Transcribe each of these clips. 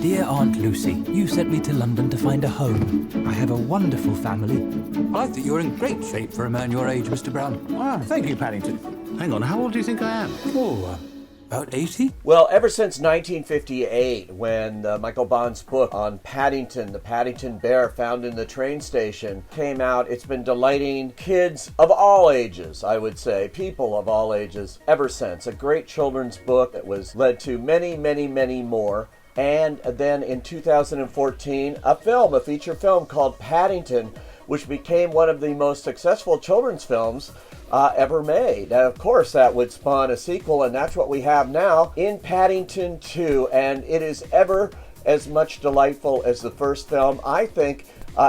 Dear Aunt Lucy, you sent me to London to find a home. I have a wonderful family. I think you're in great shape for a man your age, Mr. Brown. Ah, thank you, Paddington. Hang on, how old do you think I am? Oh, about 80? Well, ever since 1958, when Michael Bond's book on Paddington, the Paddington bear found in the train station, came out, it's been delighting kids of all ages, I would say, people of all ages, ever since. A great children's book that was led to many, many, many more. And then in 2014, a feature film called Paddington, which became one of the most successful children's films ever made. And of course, that would spawn a sequel, and that's what we have now in Paddington 2. And it is ever as much delightful as the first film, I think,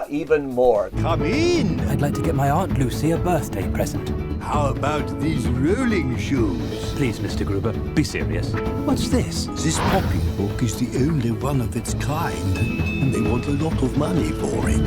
even more. Come in! I'd like to get my Aunt Lucy a birthday present. How about these rolling shoes? Please, Mr. Gruber, be serious. What's this? This poppy book is the only one of its kind, and they want a lot of money for it.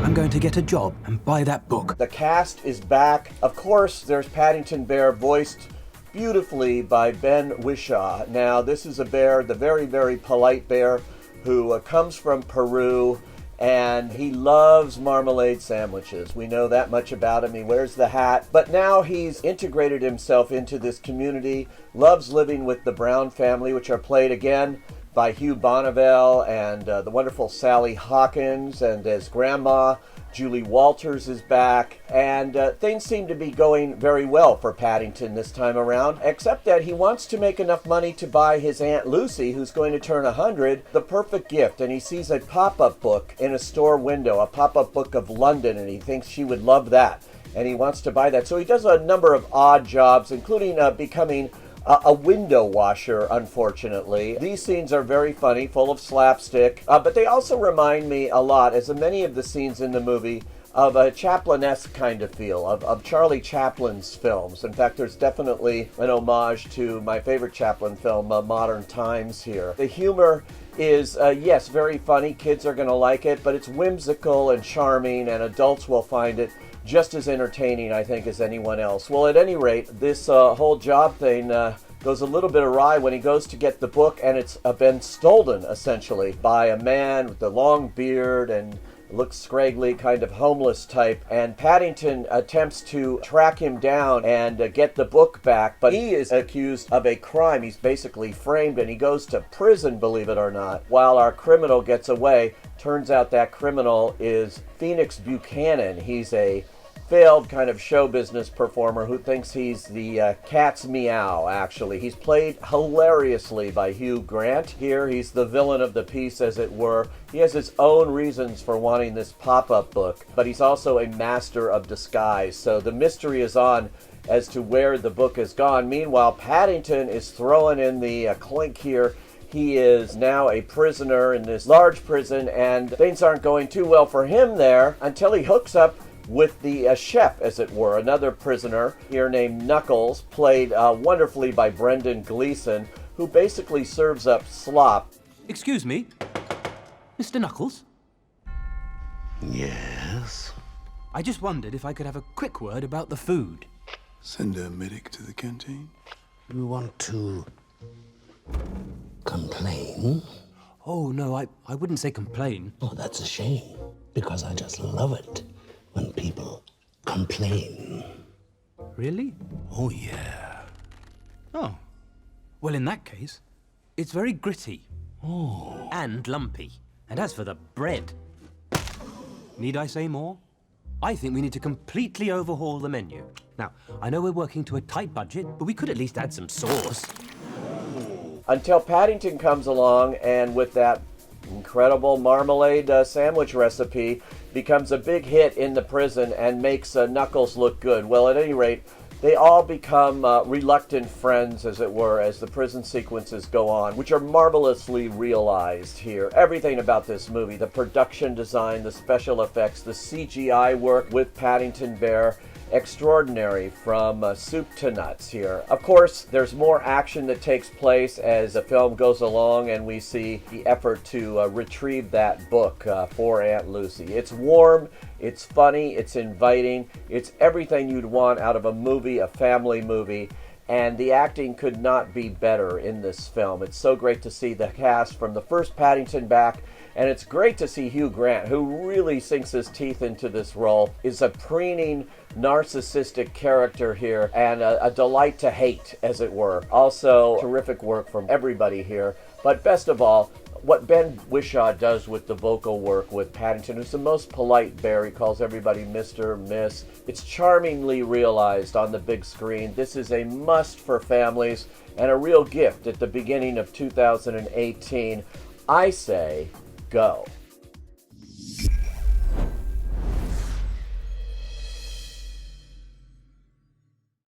I'm going to get a job and buy that book. The cast is back. Of course, there's Paddington Bear, voiced beautifully by Ben Whishaw. Now, this is a bear, the very, very polite bear, who comes from Peru, and he loves marmalade sandwiches. We know that much about him. He wears the hat. But now he's integrated himself into this community, loves living with the Brown family, which are played again by Hugh Bonneville and the wonderful Sally Hawkins. And as Grandma, Julie Walters is back. And things seem to be going very well for Paddington this time around, except that he wants to make enough money to buy his Aunt Lucy, who's going to turn 100, the perfect gift. And he sees a pop-up book in a store window, a pop-up book of London, and he thinks she would love that. And he wants to buy that. So he does a number of odd jobs, including becoming a window washer, unfortunately. These scenes are very funny, full of slapstick, but they also remind me a lot, as in many of the scenes in the movie, of a Chaplin-esque kind of feel, of Charlie Chaplin's films. In fact, there's definitely an homage to my favorite Chaplin film, Modern Times here. The humor is, yes, very funny. Kids are going to like it, but it's whimsical and charming, and adults will find it just as entertaining, I think, as anyone else. Well, at any rate, this whole job thing goes a little bit awry when he goes to get the book, and it's been stolen, essentially, by a man with a long beard and looks scraggly, kind of homeless type. And Paddington attempts to track him down and get the book back, but he is accused of a crime. He's basically framed, and he goes to prison, believe it or not, while our criminal gets away. Turns out that criminal is Phoenix Buchanan. He's a failed kind of show business performer who thinks he's the cat's meow, actually. He's played hilariously by Hugh Grant. Here, he's the villain of the piece, as it were. He has his own reasons for wanting this pop-up book, but he's also a master of disguise. So the mystery is on as to where the book has gone. Meanwhile, Paddington is throwing in the clink here. He is now a prisoner in this large prison, and things aren't going too well for him there until he hooks up with the chef, as it were, another prisoner here named Knuckles, played wonderfully by Brendan Gleeson, who basically serves up slop. Excuse me, Mr. Knuckles? Yes? I just wondered if I could have a quick word about the food. Send a medic to the canteen. You want to complain? Oh, no, I wouldn't say complain. Oh, that's a shame, because I just love it when people complain. Really? Oh, yeah. Oh. Well, in that case, it's very gritty. Oh. And lumpy. And as for the bread, need I say more? I think we need to completely overhaul the menu. Now, I know we're working to a tight budget, but we could at least add some sauce. Until Paddington comes along, and with that incredible marmalade sandwich recipe, becomes a big hit in the prison and makes Knuckles look good. Well, at any rate, they all become reluctant friends, as it were, as the prison sequences go on, which are marvelously realized here. Everything about this movie, the production design, the special effects, the CGI work with Paddington Bear, extraordinary from soup to nuts here. Of course, there's more action that takes place as the film goes along, and we see the effort to retrieve that book for Aunt Lucy. It's warm, it's funny, it's inviting, it's everything you'd want out of a movie, a family movie. and the acting could not be better in this film. It's so great to see the cast from the first Paddington back, and it's great to see Hugh Grant, who really sinks his teeth into this role, is a preening, narcissistic character here, and a delight to hate, as it were. Also, terrific work from everybody here, but best of all, what Ben Whishaw does with the vocal work with Paddington, who's the most polite bear. He calls everybody Mr., Miss. It's charmingly realized on the big screen. This is a must for families and a real gift at the beginning of 2018. I say, go.